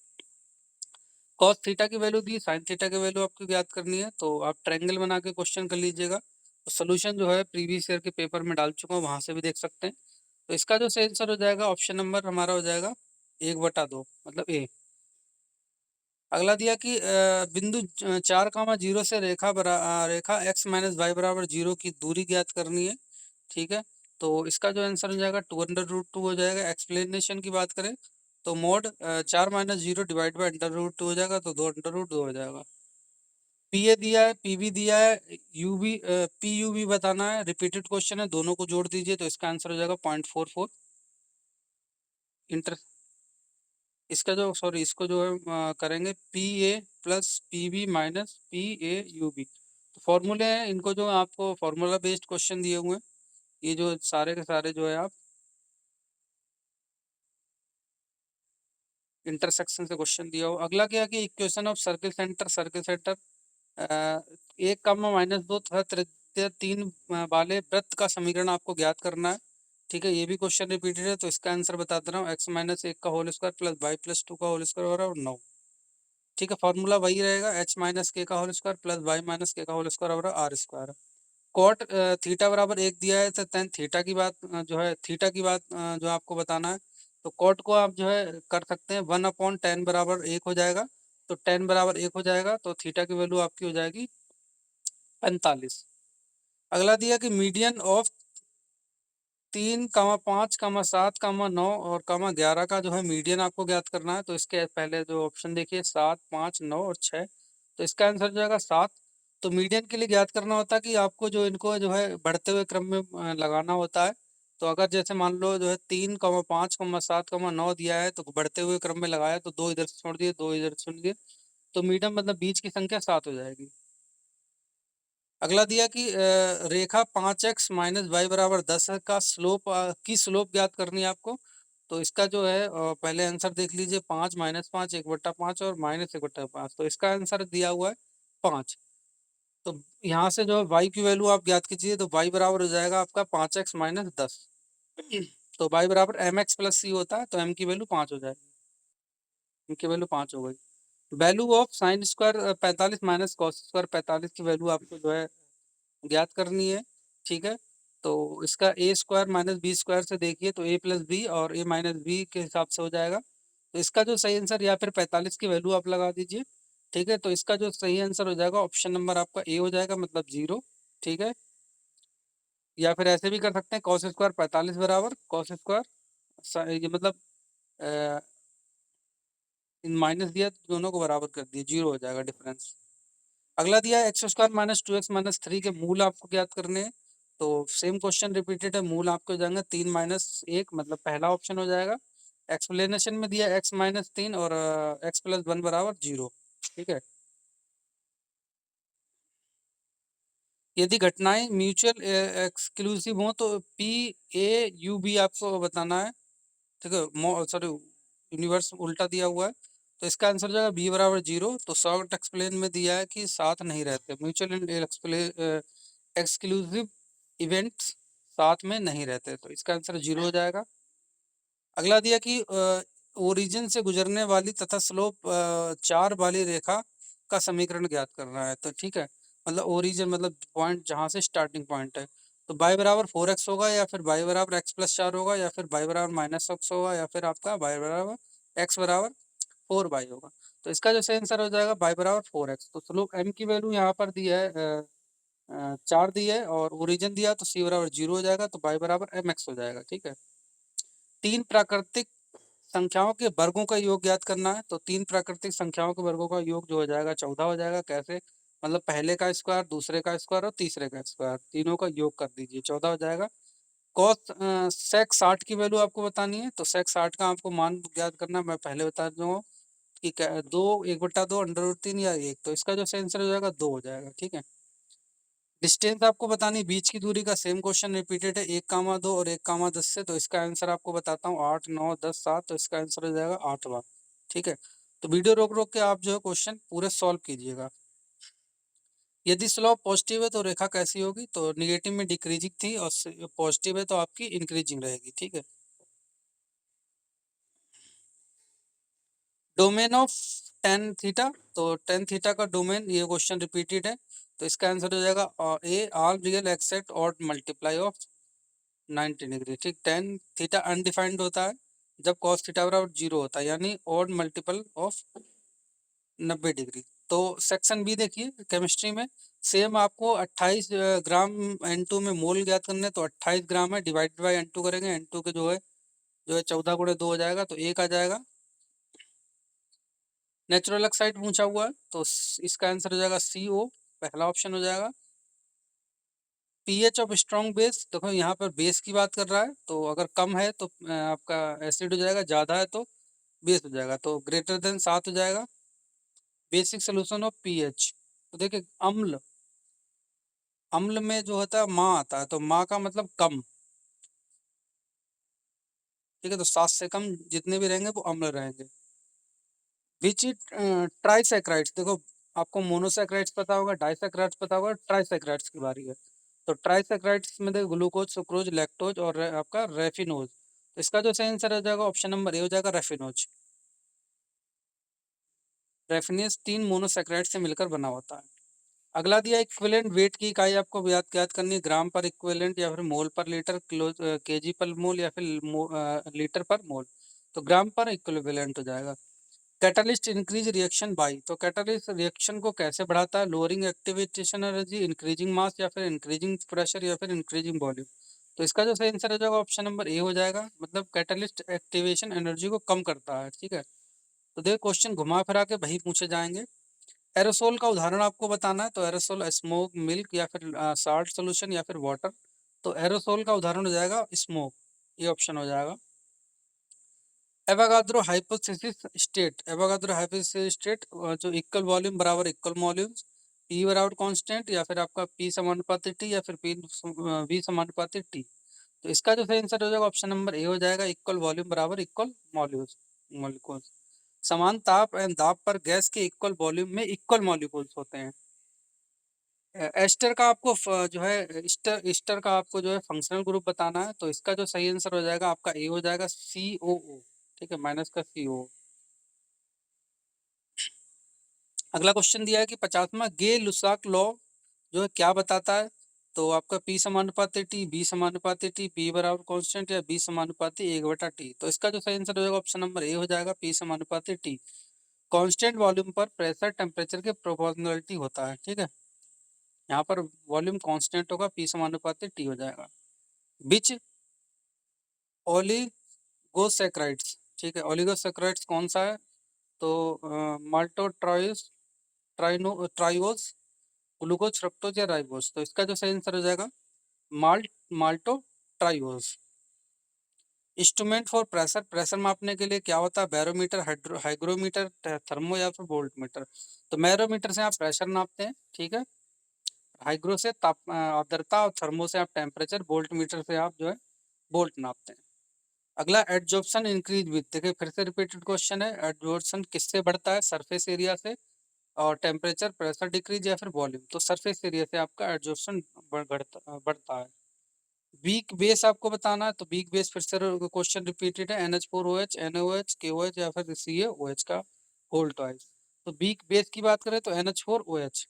कॉस थीटा की वैल्यू दी, साइन थीटा की वैल्यू आपको ज्ञात करनी है। तो आप ट्रायंगल बना के क्वेश्चन कर लीजिएगा। तो सोल्यूशन जो है प्रीवियस ईयर के पेपर में डाल चुका हूँ, वहां से भी देख सकते हैं। तो इसका जो सही आंसर हो जाएगा, ऑप्शन नंबर हमारा हो जाएगा 1/2, मतलब ए। अगला दिया कि बिंदु 4, 0 से रेखा x माइनस वाई बराबर 0 की दूरी ज्ञात करनी है, ठीक है। तो इसका जो आंसर हो जाएगा 2√2 हो जाएगा। एक्सप्लेनेशन की बात करें तो मोड 4 - 0 डिवाइड बाई √2 हो जाएगा, तो 2√2 हो जाएगा। पी ए दिया है, पी बी दिया है, U B P U B बताना है। रिपीटेड क्वेश्चन है, दोनों को जोड़ दीजिए तो इसका आंसर हो जाएगा 0.44 इंटर। इसका जो सॉरी इसको जो है करेंगे P A plus P B minus P A U B. तो फॉर्मूले हैं, इनको जो आपको फॉर्मूला बेस्ड क्वेश्चन दिए हुए हैं, ये जो सारे के सारे जो है आप इंटरसेक्शन से क्वेश्चन दिया हो। अगला क्या है कि इक्वेशन ऑफ सर्किल सेंटर 1, -2 तथा त्रिज्या 3 वाले वृत्त का समीकरण आपको ज्ञात करना है, ठीक है। ये भी क्वेश्चन रिपीटेड है, तो इसका आंसर बता दे रहा हूँ, x-1 का whole square plus Y plus 2 का होल स्क्वायर और 9, ठीक है। फॉर्मूला वही रहेगा, h-k का होल स्क्वायर प्लस y-k का होल स्क्वायर और आर स्क्वायर। कॉट थीटा बराबर 1 दिया है, तो टेन थीटा की बात जो है थीटा की बात जो आपको बताना है। तो कॉट को आप जो है कर सकते हैं, 1/10 बराबर 1 हो जाएगा। तो 10 बराबर 1 हो जाएगा, तो थीटा की वैल्यू आपकी हो जाएगी 45। अगला दिया कि मीडियन ऑफ 3, 5, 7, 9 और 11 का जो है मीडियन आपको ज्ञात करना है। तो इसके पहले जो ऑप्शन देखिए 7, 5, 9 और 6, तो इसका आंसर हो जाएगा 7। तो मीडियन के लिए ज्ञात करना होता है कि आपको जो इनको जो है बढ़ते हुए क्रम में लगाना होता है। तो अगर जैसे मान लो जो है 3, 5, 7, 9 दिया है, तो बढ़ते हुए क्रम में लगाया, तो 2 इधर से छोड़ दिए, 2 इधर से छोड़ दिए, तो मीडियन मतलब बीच की संख्या 7 हो जाएगी। अगला दिया कि रेखा 5x माइनस वाई बराबर 10 का स्लोप की स्लोप ज्ञात करनी है आपको। तो इसका जो है पहले आंसर देख लीजिए, 5 - 5 1/5 और -1/5। तो इसका आंसर दिया हुआ है 5। तो यहाँ से जो है y की वैल्यू आप ज्ञात कीजिए, तो y बराबर हो जाएगा आपका 5x माइनस 10। तो y बराबर mx प्लस c होता है, तो m की वैल्यू 5 हो जाएगी, m की वैल्यू 5 हो गई। Value of sine square 45 minus cos square 45 की वैल्यू आपको जो है ज्ञात करनी है, ठीक है। तो इसका ए स्क्वायर माइनस बी स्क्वायर से देखिए, तो ए प्लस बी और ए माइनस बी के हिसाब से हो जाएगा। तो इसका जो सही आंसर, या फिर 45 की वैल्यू आप लगा दीजिए, ठीक है। तो इसका जो सही आंसर हो जाएगा, ऑप्शन नंबर आपका ए हो जाएगा, मतलब 0, ठीक है। या फिर ऐसे भी कर सकते हैं, कॉस स्क्वायर 45 बराबर कॉस स्क्वायर, ये मतलब माइनस दिया तो दोनों को बराबर कर दिए, 0 हो जाएगा डिफरेंस। अगला दिया है x² - 2x - 3 के मूल आपको ज्ञात करने हैं। तो सेम क्वेश्चन रिपीटेड है, मूल आपको हो जाएंगे 3 - 1, मतलब पहला ऑप्शन हो जाएगा। एक्सप्लेनेशन में दिया x-3 और x+1 बराबर 0, ठीक है। यदि घटनाएं म्यूचुअल एक्सक्लूसिव हो तो पी ए यू बी आपको बताना है, ठीक है। सॉरी यूनिवर्स उल्टा दिया हुआ है, तो इसका आंसर हो जाएगा बी बराबर 0। तो शॉर्ट एक्सप्लेन में दिया है कि साथ नहीं रहते, म्यूचुअल एक्सक्लूसिव इवेंट्स साथ में नहीं रहते, तो इसका आंसर 0 हो जाएगा। अगला दिया कि ओरिजिन से गुजरने वाली तथा स्लोप 4 वाली रेखा का समीकरण ज्ञात करना है। तो ठीक है, मतलब ओरिजिन मतलब पॉइंट जहाँ से स्टार्टिंग पॉइंट है। तो y बराबर 4x होगा, या फिर y बराबर x+4 होगा, या फिर y बराबर -x होगा, या फिर आपका y बराबर x बराबर 4y होगा। तो इसका जो सही आंसर हो जाएगा y बराबर 4x। तो स्लोप m की वैल्यू यहाँ पर दी है 4 दी है, और ओरिजिन दिया तो c बराबर 0 हो जाएगा, तो y बराबर mx हो जाएगा, ठीक है। 3 प्राकृतिक संख्याओं के वर्गों का योग ज्ञात करना है। तो 3 प्राकृतिक संख्याओं के वर्गों का योग जो हो जाएगा 14 हो जाएगा। कैसे, मतलब पहले का स्क्वायर, दूसरे का स्क्वायर और तीसरे का स्क्वायर, तीनों का योग कर दीजिए, 14 हो जाएगा। कॉस सेक 60 की वैल्यू आपको बतानी है, तो सेक 60 का आपको मान ज्ञात करना है। मैं पहले बता दूंगा कि दो, 1/2 अंडर रूट 3 या 1, तो इसका जो सही आंसर हो जाएगा 2 हो जाएगा। ठीक है। डिस्टेंस आपको बतानी, बीच की दूरी का सेम क्वेश्चन रिपीटेड है, 1,2 और 1,10 से, तो इसका आंसर आपको बताता हूँ 8, 9, 10, 7, तो इसका आंसर हो जाएगा 8वां। ठीक है। तो वीडियो रोक रोक के आप जो है क्वेश्चन पूरे सॉल्व कीजिएगा। यदि स्लोप पॉजिटिव है तो रेखा कैसी होगी, तो निगेटिव में डिक्रीजिंग थी और पॉजिटिव है तो आपकी इंक्रीजिंग रहेगी। ठीक है। डोमेन ऑफ टेन थीटा, तो टेन थीटा का डोमेन, ये क्वेश्चन रिपीटेड है, तो इसका आंसर हो जाएगा A all real except odd multiply of 90 degree. ठीक। टेन थीटा अनडिफाइंड होता है जब कॉस थीटा बराबर 0 होता है, यानी ऑड मल्टीपल ऑफ 90 डिग्री। तो सेक्शन बी देखिए केमिस्ट्री में, सेम आपको 28 ग्राम N2 में मोल ज्ञात करने हैं, तो 28 ग्राम है, डिवाइडेड बाई N2 करेंगे, N2 के जो है 14 × 2 हो जाएगा, तो 1 आ जाएगा। नेचुरल ऑक्साइड पूछा हुआ है, तो इसका आंसर हो जाएगा CO, पहला ऑप्शन हो जाएगा। पीएच ऑफ स्ट्रॉन्ग बेस, देखो यहाँ पर बेस की बात कर रहा है, तो अगर कम है तो आपका एसिड हो जाएगा, ज़्यादा है तो बेस हो जाएगा, तो ग्रेटर देन 7 हो जाएगा। बेसिक सोल्यूशन ऑफ पीएच, तो देखिए अम्ल, अम्ल में जो होता है माँ आता है, तो माँ का मतलब कम। ठीक है। तो 7 से कम जितने भी रहेंगे वो अम्ल रहेंगे। विच ट्राइसैकराइड्स, देखो आपको मोनोसैकराइड्स पता होगा, डाइसैकराइड्स पता होगा, ट्राइसैकराइड्स की बारी है। तो ट्राइसैकराइड्स में देखो ग्लूकोज, सुक्रोज, लैक्टोज और आपका रेफिनोज, तो इसका जो सही आंसर हो जाएगा ऑप्शन नंबर ए हो जाएगा, रेफिनोज। रेफिनेज 3 मोनोसैकराइड से मिलकर बना होता है। अगला दिया इक्विवेलेंट वेट की इकाई आपको ज्ञात करनी है, ग्राम पर इक्विवेलेंट या फिर मोल पर लीटर, किलो केजी पर मोल या फिर लीटर पर मोल, तो ग्राम पर इक्विवेलेंट हो जाएगा। कैटलिस्ट इंक्रीज रिएक्शन बाई, तो कैटलिस्ट रिएक्शन को कैसे बढ़ाता है, लोअरिंग एक्टिवेशन एनर्जी, इंक्रीजिंग मास या फिर इंक्रीजिंग प्रेशर या फिर इंक्रीजिंग वॉल्यूम, तो इसका जो सही आंसर हो जाएगा ऑप्शन नंबर ए हो जाएगा, मतलब कैटलिस्ट एक्टिवेशन एनर्जी को कम करता है। ठीक है। तो देखो क्वेश्चन घुमा फिरा के वही पूछे जाएंगे। एरोसोल का उदाहरण आपको बताना है, तो एरोसोल स्मोक, मिल्क या फिर साल्ट सोल्यूशन या फिर वाटर, तो एरोसोल का उदाहरण हो जाएगा स्मोक, ये ऑप्शन हो जाएगा। Avogadro hypothesis state, Avogadro hypothesis state जो इक्वल वॉल्यूम बराबर इक्वल वॉल्यूम्स, पी बराबर कांस्टेंट या फिर आपका पी समानुपाती टी या फिर पी वी समानुपाती टी, तो इसका जो सही आंसर हो जाएगा ऑप्शन नंबर ए हो जाएगा, इक्वल वॉल्यूम बराबर इक्वल मॉलिक्यूल्स। मॉलिक्यूल्स समान ताप एंड दाब पर गैस के इक्वल वॉल्यूम में इक्वल मॉलिक्यूल्स होते हैं। एस्टर का आपको जो है ईस्टर ईस्टर का आपको जो है फंक्शनल ग्रुप बताना है, तो इसका जो सही आंसर हो जाएगा आपका ए हो जाएगा, COO। ठीक है, माइनस का CO। अगला क्वेश्चन दिया है कि 50वां गे लुसाक लॉ जो है क्या बताता है, तो आपका P समानुपाती T, B समानुपाती T, P बराबर कांस्टेंट या B समानुपाती 1/T, तो इसका जो सही आंसर हो जाएगा ऑप्शन नंबर ए हो जाएगा, P समानुपाती T। कांस्टेंट वॉल्यूम पर प्रेशर टेम्परेचर के प्रोपोर्शनलिटी होता है। ठीक है। यहाँ पर वॉल्यूम कांस्टेंट होगा, P समानुपाती T हो जाएगा। विच ओलिगोसैकराइड्स, ठीक है, ओलिगोसैकराइड्स कौन सा है, तो माल्टोट्राइस, ट्राइओस, ग्लूकोज, फ्रक्टोज या राइबोस, तो इसका जो सही आंसर हो जाएगा माल्टोट्राइओस। इंस्ट्रूमेंट फॉर प्रेशर, प्रेशर मापने के लिए क्या होता है, बैरोमीटर, हाइग्रोमीटर, थर्मो या फिर वोल्टमीटर, तो बैरोमीटर से आप प्रेशर नापते हैं। ठीक है। हाइग्रो से ताप आर्द्रता और थर्मो से आप टेम्परेचर, वोल्ट मीटर से आप जो है वोल्ट नापते हैं। अगला एड्जॉर्प्शन इंक्रीज विथ, देखिए फिर से रिपीटेड क्वेश्चन है, एड्जॉर्प्शन किससे बढ़ता है, सरफेस एरिया से, और टेम्परेचर, प्रेशर डिक्रीज या फिर वॉल्यूम, तो सरफेस एरिया से आपका एड्जॉर्प्शन बढ़ता है। वीक बेस आपको बताना है, तो वीक बेस फिर से क्वेश्चन रिपीटेड है, NH4OH, NaOH, KOH या फिर CaOH का होल ट्वाइस, तो वीक बेस की बात करें तो NH4OH।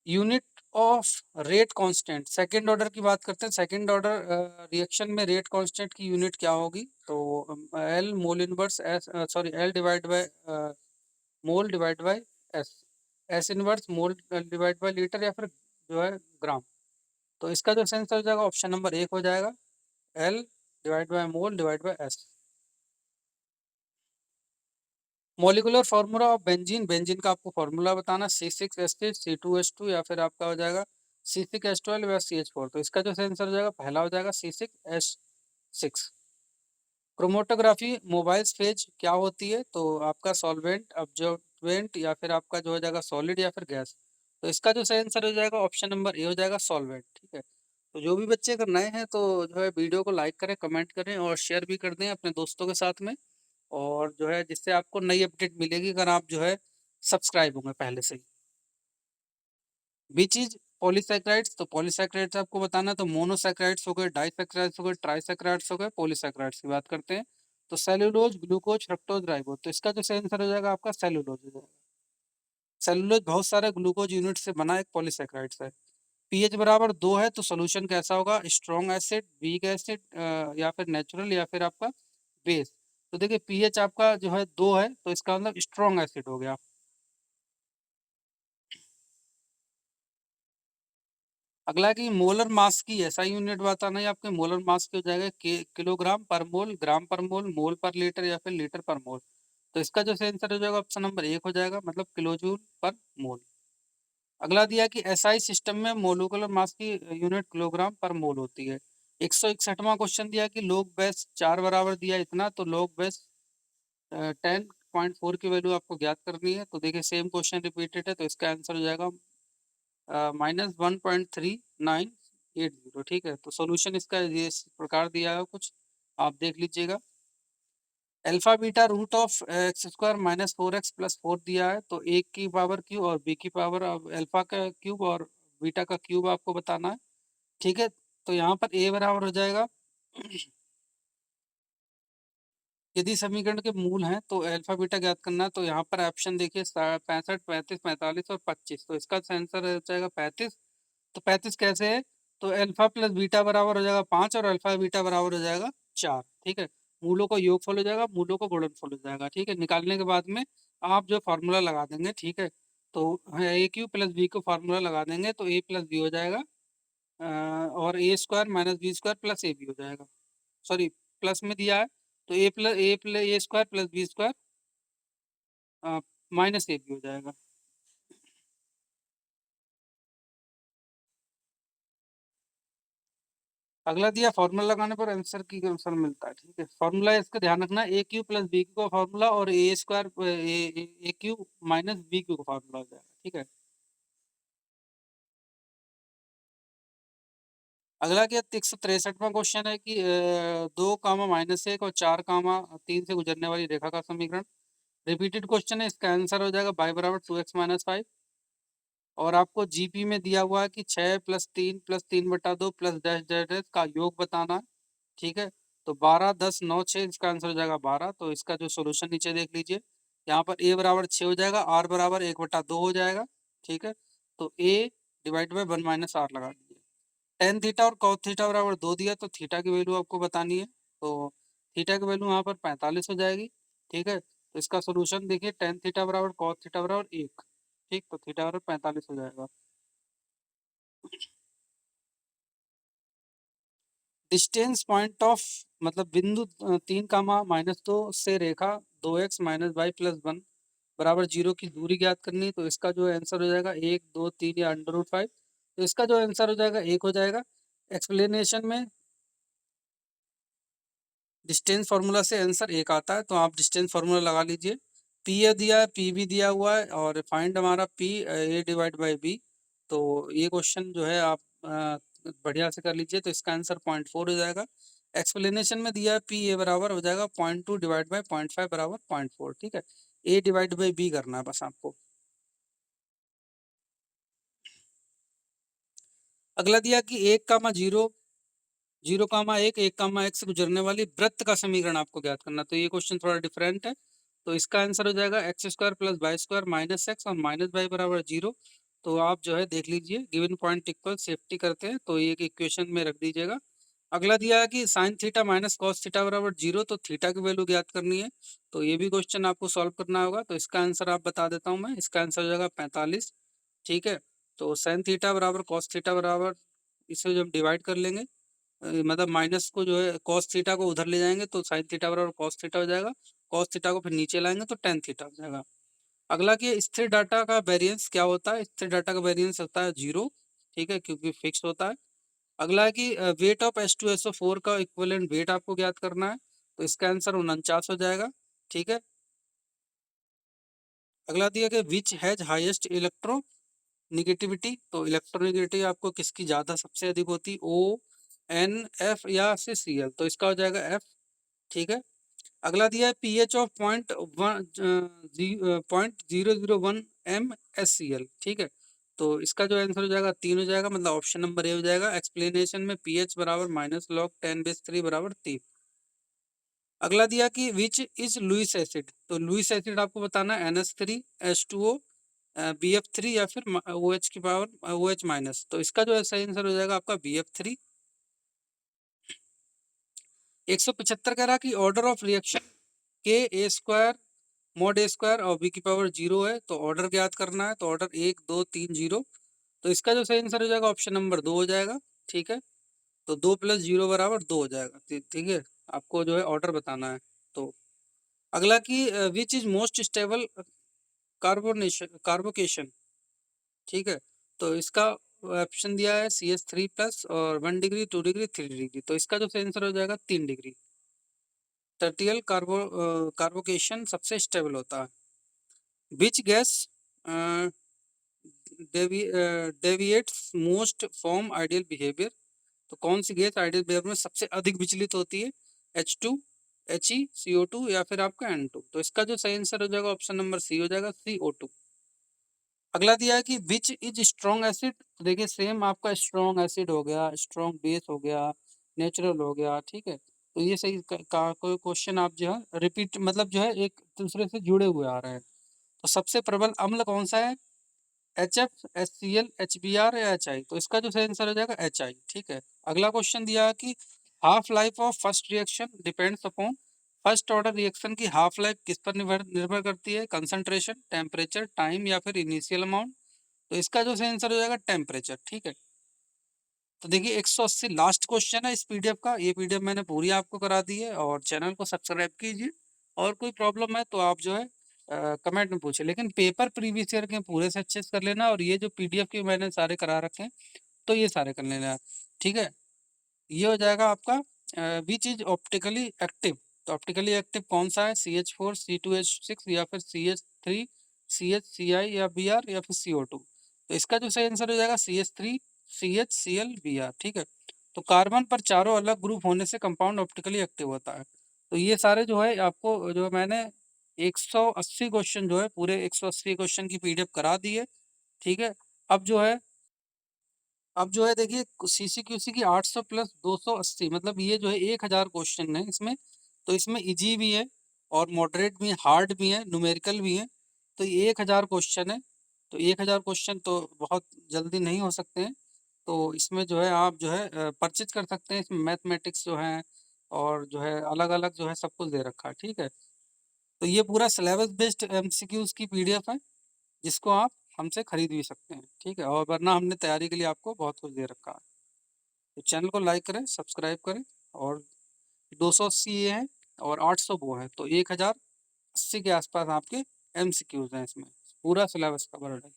Unit of rate constant, second order की बात करते हैं, सेकंड ऑर्डर रिएक्शन में रेट कांस्टेंट की यूनिट क्या होगी, तो L mole inverse S, sorry L divide by mole divide by S, S inverse mole divide by litre या फिर जो है ग्राम, तो इसका जो आंसर हो जाएगा ऑप्शन नंबर एक हो जाएगा, L divide by mole divide by S. Molecular formula of benzene, benzene का आपको फार्मूला बताना, C6H6 C2H2 या फिर आपका हो जाएगा C6H12 या CH4। तो इसका जो आंसर हो जाएगा पहला हो जाएगा C6H6। क्रोमेटोग्राफी मोबाइल्स फेज क्या होती है? तो आपका सॉल्वेंट, अब्जॉर्बेंट, या फिर आपका जो हो जाएगा सॉलिड या फिर गैस। तो इसका जो सही आंसर हो जाएगा ऑप्शन नंबर ए हो जाएगा सॉल्वेंट। ठीक है। तो जो भी बच्चे अगर नए हैं तो जो है वीडियो को लाइक करें, कमेंट करें और शेयर भी कर दें अपने दोस्तों के साथ में। और जो है जिससे आपको नई अपडेट मिलेगी अगर आप जो है सब्सक्राइब होंगे पहले से ही। बीच इज पॉलीसैकेराइड्स। तो पॉलीसैकेराइड्स आपको बताना है तो मोनोसैकेराइड्स हो गए, डाइसैकेराइड्स हो गए, ट्राइसैकेराइड्स हो गए, पॉलीसैकेराइड्स की बात करते हैं। तो सेलुलोज, ग्लूकोज, फ्रक्टोज, राइबोज। तो इसका जो सही आंसर हो जाएगा आपका सेलुलोज हो जाएगा। सेलुलोज बहुत सारे ग्लूकोज यूनिट से बना एक पॉलीसैकेराइड्स है। पीएच बराबर 2 है तो सोल्यूशन कैसा होगा? स्ट्रॉन्ग एसिड, वीक एसिड, या फिर नेचुरल, या फिर आपका बेस। तो देखिए पीएच आपका जो है 2 है तो इसका मतलब स्ट्रॉन्ग एसिड हो गया। अगला है कि मोलर मास की ऐसा यूनिट बताना है आपके। मोलर मास की हो जाएगा किलोग्राम पर मोल, ग्राम पर मोल, मोल पर लीटर, या फिर लीटर पर मोल। तो इसका जो सही आंसर हो जाएगा ऑप्शन नंबर एक हो जाएगा, मतलब किलो जूल पर मोल। अगला दिया कि एसआई सिस्टम में मोलिकुलर मास की यूनिट किलोग्राम पर मोल होती है। 161वां क्वेश्चन दिया कि लोग बेस 4 बराबर दिया इतना, तो लोग बेस 10.4 की वैल्यू आपको ज्ञात करनी है। तो देखिए सेम क्वेश्चन रिपीटेड है तो इसका आंसर हो जाएगा -1.3980। ठीक है। तो सॉल्यूशन इसका ये इस प्रकार दिया है कुछ, आप देख लीजिएगा। Alpha beta root of X square minus 4x plus 4 दिया है तो ए की पावर क्यूब और बी की पावर अल्फा का क्यूब और बीटा का क्यूब आपको बताना है। ठीक है। तो यहाँ पर ए बराबर हो जाएगा यदि समीकरण के मूल हैं तो अल्फा बीटा ज्ञात करना है। तो यहाँ पर ऑप्शन देखिए 65, 35, 45 और 25। तो इसका आंसर हो जाएगा 35। तो 35 कैसे है? तो अल्फा प्लस बीटा बराबर हो जाएगा 5 और अल्फा बीटा बराबर हो जाएगा 4। ठीक है। मूलों को योगफल हो जाएगा, मूलों को गुणनफल हो जाएगा। ठीक है। निकालने के बाद में आप जो फार्मूला लगा देंगे, ठीक है, तो ए क्यू प्लस बी को फार्मूला लगा देंगे तो ए प्लस बी हो जाएगा, और A square minus B square plus A B हो जाएगा। सॉरी, प्लस में दिया है तो A plus A square plus B square minus A B हो जाएगा। अगला दिया फॉर्मूला लगाने पर आंसर की आंसर मिलता है। ठीक है। फॉर्मूला इसका ध्यान रखना, ए क्यू प्लस बी क्यू का फॉर्मूला और A square A Q minus B Q का फॉर्मूला हो जाएगा। ठीक है। अगला क्या 163वां क्वेश्चन है कि 2, -1 और 4, 3 से गुजरने वाली रेखा का समीकरण। रिपीटेड क्वेश्चन है, इसका आंसर हो जाएगा y बराबर 2x-5। और आपको जीपी में दिया हुआ है कि 6 + 3 + 3/2 प्लस डैश डैश डैश का योग बताना है। ठीक है। तो 12, 10, 9, 6 इसका आंसर हो जाएगा 12। तो इसका जो सोल्यूशन नीचे देख लीजिए, यहाँ पर ए बराबर 6 हो जाएगा, आर बराबर 1/2 हो जाएगा। ठीक है। तो ए डिवाइड बाई 1 - आर लगा दीजिए। टेन थीटा और कॉस थीटा बराबर 2 दिया तो थीटा की वैल्यू आपको बतानी है। तो थीटा की वैल्यू यहाँ पर 45 हो जाएगी। ठीक है। तो इसका सोल्यूशन देखिए, टेन थीटा बराबर कॉस थीटा बराबर 1। ठीक, तो थीटा बराबर 45 हो जाएगा। डिस्टेंस पॉइंट ऑफ, मतलब बिंदु 3, -2 से रेखा 2x-y+1 बराबर 0 की दूरी ज्ञात करनी है। तो इसका जो आंसर हो जाएगा 1, 2, 3 या √5। तो इसका जो आंसर हो जाएगा 1 हो जाएगा। एक्सप्लेनेशन में डिस्टेंस फार्मूला से आंसर 1 आता है तो आप डिस्टेंस फार्मूला लगा लीजिए। पी ए दिया है, पी भी दिया हुआ है और फाइंड हमारा P A divide by B. तो ये क्वेश्चन जो है आप बढ़िया से कर लीजिए। तो इसका आंसर 0.4 हो जाएगा। एक्सप्लेनेशन में दिया है पी ए बराबर हो जाएगा 0.2 डिवाइड बाई 0.5 बराबर 0.4। ठीक है। ए डिवाइड बाई बी करना है बस आपको। अगला दिया कि 1, 0, 0, 1, 1, से गुजरने वाली वृत्त का समीकरण आपको ज्ञात करना। तो ये क्वेश्चन थोड़ा डिफरेंट है। तो इसका आंसर हो जाएगा x² + y² - x और -y बराबर 0। तो आप जो है देख लीजिए, गिवन पॉइंट इक्वल सेफ्टी करते हैं तो ये एक इक्वेशन में रख दीजिएगा। अगला दिया है कि sine theta minus cos theta बराबर 0, तो थीटा की वैल्यू ज्ञात करनी है। तो ये भी क्वेश्चन आपको सॉल्व करना होगा। तो इसका आंसर आप बता देता हूँ मैं, इसका आंसर हो जाएगा 45। ठीक है। तो साइन थीटा बराबर कॉस थीटा बराबर, इसे जब डिवाइड कर लेंगे, मतलब माइनस को जो है कॉस थीटा को उधर ले जाएंगे तो साइन थीटा बराबर कॉस थीटा हो जाएगा। कॉस थीटा को फिर नीचे लाएंगे तो टेन थीटा हो जाएगा। अगला कि स्थिर डाटा का वेरिएंस क्या होता है? स्थिर डाटा का वेरिएंस होता है 0। ठीक है, क्योंकि फिक्स होता है। अगला है कि वेट ऑफ H2SO4 का इक्विवेलेंट वेट आपको ज्ञात करना है, तो इसका आंसर 49 हो जाएगा। ठीक है। अगला दिया कि which has highest electro negativity, तो इलेक्ट्रोनिगेटिविटी आपको किसकी ज्यादा सबसे अधिक होती, O, N, F या से Cl, तो इसका हो जाएगा F। ठीक है। अगला दिया है pH ऑफ 0.001 MSCl। ठीक है, तो इसका जो आंसर हो जाएगा 3 हो जाएगा, मतलब ऑप्शन नंबर ए हो जाएगा। एक्सप्लेनेशन में pH बराबर -log10⁻³ बराबर 3। अगला दिया कि विच इज लुईस एसिड, तो लुईस एसिड आपको बताना है NH3H2O, BF3 या फिर OH की पावर OH-, तो इसका जो है सही आंसर हो जाएगा आपका BF3। 175 कह रहा कि order of reaction Ka² mod A² और B की पावर 0 है, तो ऑर्डर ज्ञात करना है, तो ऑर्डर 1 2 3 0, तो इसका जो सही आंसर हो जाएगा ऑप्शन नंबर 2 हो जाएगा। ठीक है, तो 2 + 0 बराबर 2 हो जाएगा। ठीक है, आपको जो है ऑर्डर बताना है। तो अगला कि which is most stable carbocation. ठीक है, तो इसका ऑप्शन दिया है CH3+ और 1 डिग्री 2 डिग्री 3 डिग्री, तो इसका जो सही आंसर हो जाएगा 3 डिग्री। टर्टियल कार्बोकेशन सबसे स्टेबल होता है। Which gas deviates most from ideal behaviour, तो कौन सी गैस आइडियल बिहेवियर में सबसे अधिक विचलित होती है, H2, He, CO2 या फिर आपका N2, तो इसका जो सही आंसर हो जाएगा ऑप्शन नंबर सी हो जाएगा, CO2। अगला दिया है कि विच इज स्ट्रॉन्ग एसिड, तो देखिए सेम आपका स्ट्रॉन्ग एसिड हो गया, स्ट्रॉन्ग बेस हो गया, नेचुरल हो गया। ठीक है, तो ये सही कोई क्वेश्चन आप जो है रिपीट, मतलब जो है एक दूसरे से जुड़े हुए आ रहे हैं। तो सबसे प्रबल अम्ल कौन सा है, HF, HCl, HBr या HI, तो इसका जो सही आंसर हो जाएगा HI। ठीक है। अगला क्वेश्चन दिया है कि half life of first reaction depends upon, first order reaction की हाफ लाइफ किस पर निर्भर निर्भर करती है, कंसंट्रेशन, टेम्परेचर, टाइम या फिर इनिशियल अमाउंट, तो इसका जो सही आंसर हो जाएगा टेम्परेचर। ठीक है, तो देखिए 180 लास्ट क्वेश्चन है इस पीडीएफ का, ये पीडीएफ मैंने पूरी आपको करा दी है, और चैनल को सब्सक्राइब कीजिए, और कोई प्रॉब्लम है तो आप जो है कमेंट में पूछे, लेकिन पेपर प्रीवियस ईयर के पूरे से अच्छे से कर लेना, और ये जो पीडीएफ के मैंने सारे करा रखे हैं तो ये सारे कर लेना। ठीक है, ये हो जाएगा आपका विच इज ऑप्टिकली एक्टिव, तो ऑप्टिकली एक्टिव कौन सा है, CH4, C2H6 या फिर CH3, CH, Ci या Br या फिर CO2, तो इसका जो सही आंसर हो जाएगा CH3, CH, Cl, Br। ठीक है, तो कार्बन पर चारों अलग ग्रुप होने से कंपाउंड ऑप्टिकली एक्टिव होता है। तो ये सारे जो है आपको जो मैंने 180 क्वेश्चन जो है पूरे 180 क्वेश्चन की पीडीएफ करा दी है। ठीक है, अब जो है अब जो है देखिए CCQC की 800 + 280, मतलब ये जो है 1000 क्वेश्चन है इसमें, तो इसमें इजी भी है और मॉडरेट भी है, हार्ड भी है, न्यूमेरिकल भी है, तो ये 1000 क्वेश्चन है। तो 1000 क्वेश्चन तो बहुत जल्दी नहीं हो सकते हैं, तो इसमें जो है आप जो है परचेज कर सकते हैं, इसमें मैथमेटिक्स जो है और जो है अलग अलग जो है सब कुछ दे रखा है। ठीक है, तो ये पूरा सिलेबस बेस्ड MCQs की पीडीएफ है, जिसको आप हमसे खरीद भी सकते हैं। ठीक है, और वरना हमने तैयारी के लिए आपको बहुत कुछ दे रखा है। तो चैनल को लाइक करें, सब्सक्राइब करें, और 280 ये हैं और 800 वो हैं, तो 1080 के आसपास आपके MCQs हैं, इसमें पूरा सिलेबस कवर्ड है।